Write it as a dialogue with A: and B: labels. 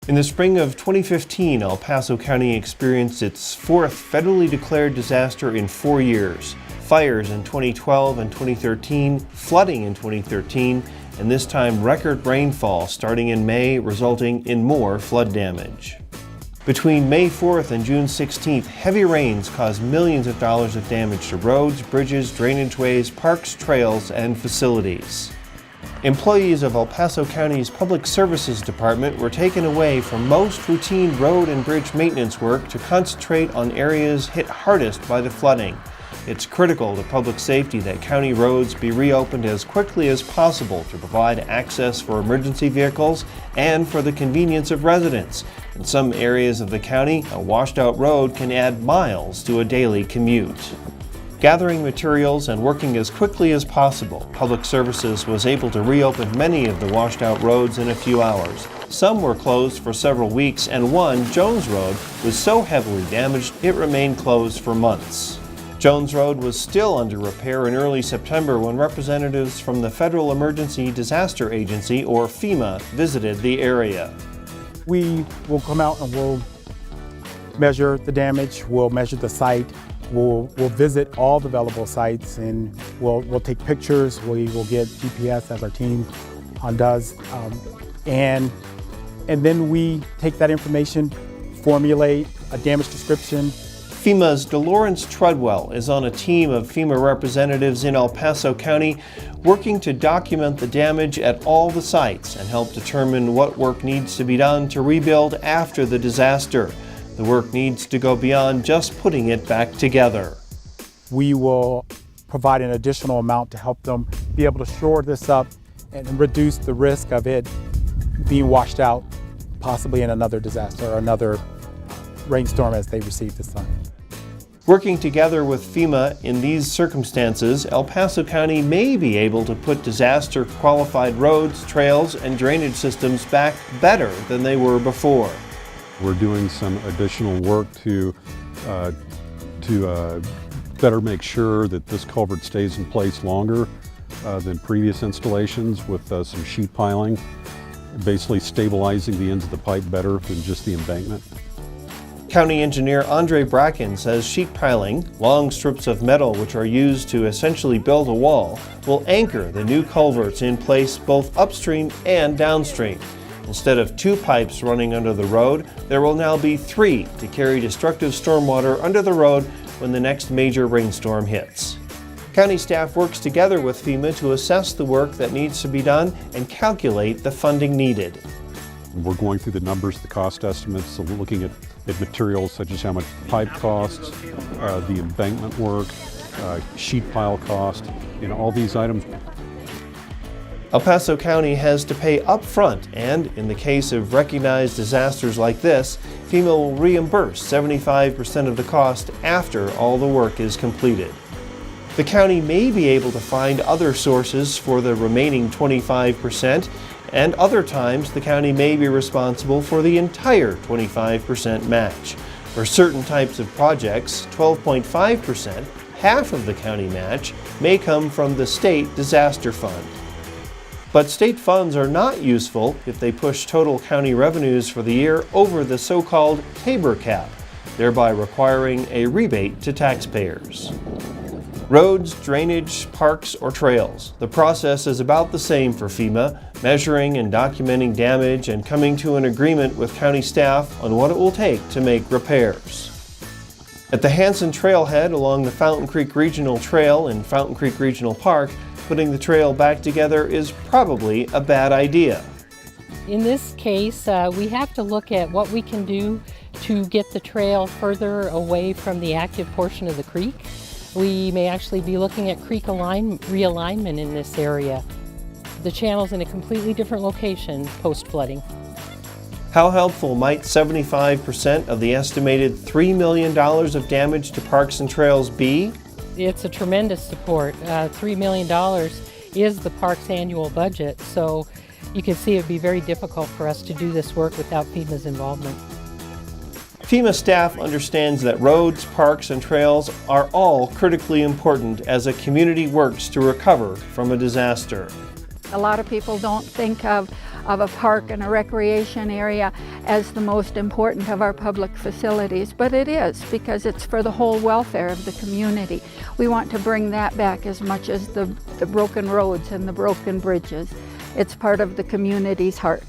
A: In the spring of 2015, El Paso County experienced its fourth federally declared disaster in 4 years. Fires in 2012 and 2013, flooding in 2013, and this time record rainfall starting in May, resulting in more flood damage. Between May 4th and June 16th, heavy rains caused millions of dollars of damage to roads, bridges, drainageways, parks, trails, and facilities. Employees of El Paso County's Public Services Department were taken away from most routine road and bridge maintenance work to concentrate on areas hit hardest by the flooding. It's critical to public safety that county roads be reopened as quickly as possible to provide access for emergency vehicles and for the convenience of residents. In some areas of the county, a washed-out road can add miles to a daily commute. Gathering materials and working as quickly as possible, Public Services was able to reopen many of the washed-out roads in a few hours. Some were closed for several weeks, and one, Jones Road, was so heavily damaged it remained closed for months. Jones Road was still under repair in early September when representatives from the Federal Emergency Disaster Agency, or FEMA, visited the area.
B: We will come out and we'll measure the damage, we'll measure the site, we'll visit all the available sites, and we'll take pictures. We will get GPS as our team does, and then we take that information, formulate a damage description.
A: FEMA's DeLawrence Treadwell is on a team of FEMA representatives in El Paso County working to document the damage at all the sites and help determine what work needs to be done to rebuild after the disaster. The work needs to go beyond just putting it back together.
B: We will provide an additional amount to help them be able to shore this up and reduce the risk of it being washed out, possibly in another disaster or another rainstorm as they receive the sun.
A: Working together with FEMA in these circumstances, El Paso County may be able to put disaster-qualified roads, trails, and drainage systems back better than they were before.
C: We're doing some additional work to better make sure that this culvert stays in place longer than previous installations with some sheet piling, basically stabilizing the ends of the pipe better than just the embankment.
A: County engineer Andre Bracken says sheet piling, long strips of metal which are used to essentially build a wall, will anchor the new culverts in place both upstream and downstream. Instead of 2 pipes running under the road, there will now be 3 to carry destructive stormwater under the road when the next major rainstorm hits. County staff works together with FEMA to assess the work that needs to be done and calculate the funding needed.
C: We're going through the numbers, the cost estimates, so we're looking at materials such as how much pipe costs, the embankment work, sheet pile cost, all these items.
A: El Paso County has to pay up front, and in the case of recognized disasters like this, FEMA will reimburse 75% of the cost after all the work is completed. The county may be able to find other sources for the remaining 25%, and other times the county may be responsible for the entire 25% match. For certain types of projects, 12.5%, half of the county match, may come from the state disaster fund. But state funds are not useful if they push total county revenues for the year over the so-called Tabor cap, thereby requiring a rebate to taxpayers. Roads, drainage, parks, or trails. The process is about the same for FEMA, measuring and documenting damage and coming to an agreement with county staff on what it will take to make repairs. At the Hanson Trailhead along the Fountain Creek Regional Trail in Fountain Creek Regional Park, putting the trail back together is probably a bad idea.
D: In this case, we have to look at what we can do to get the trail further away from the active portion of the creek. We may actually be looking at creek realignment in this area. The channel's in a completely different location post-flooding.
A: How helpful might 75% of the estimated $3 million of damage to parks and trails be?
D: It's a tremendous support. $3 million is the park's annual budget, so you can see it would be very difficult for us to do this work without FEMA's involvement.
A: FEMA staff understands that roads, parks, and trails are all critically important as a community works to recover from a disaster.
E: A lot of people don't think of a park and a recreation area as the most important of our public facilities, but it is, because it's for the whole welfare of the community. We want to bring that back as much as the broken roads and the broken bridges. It's part of the community's heart.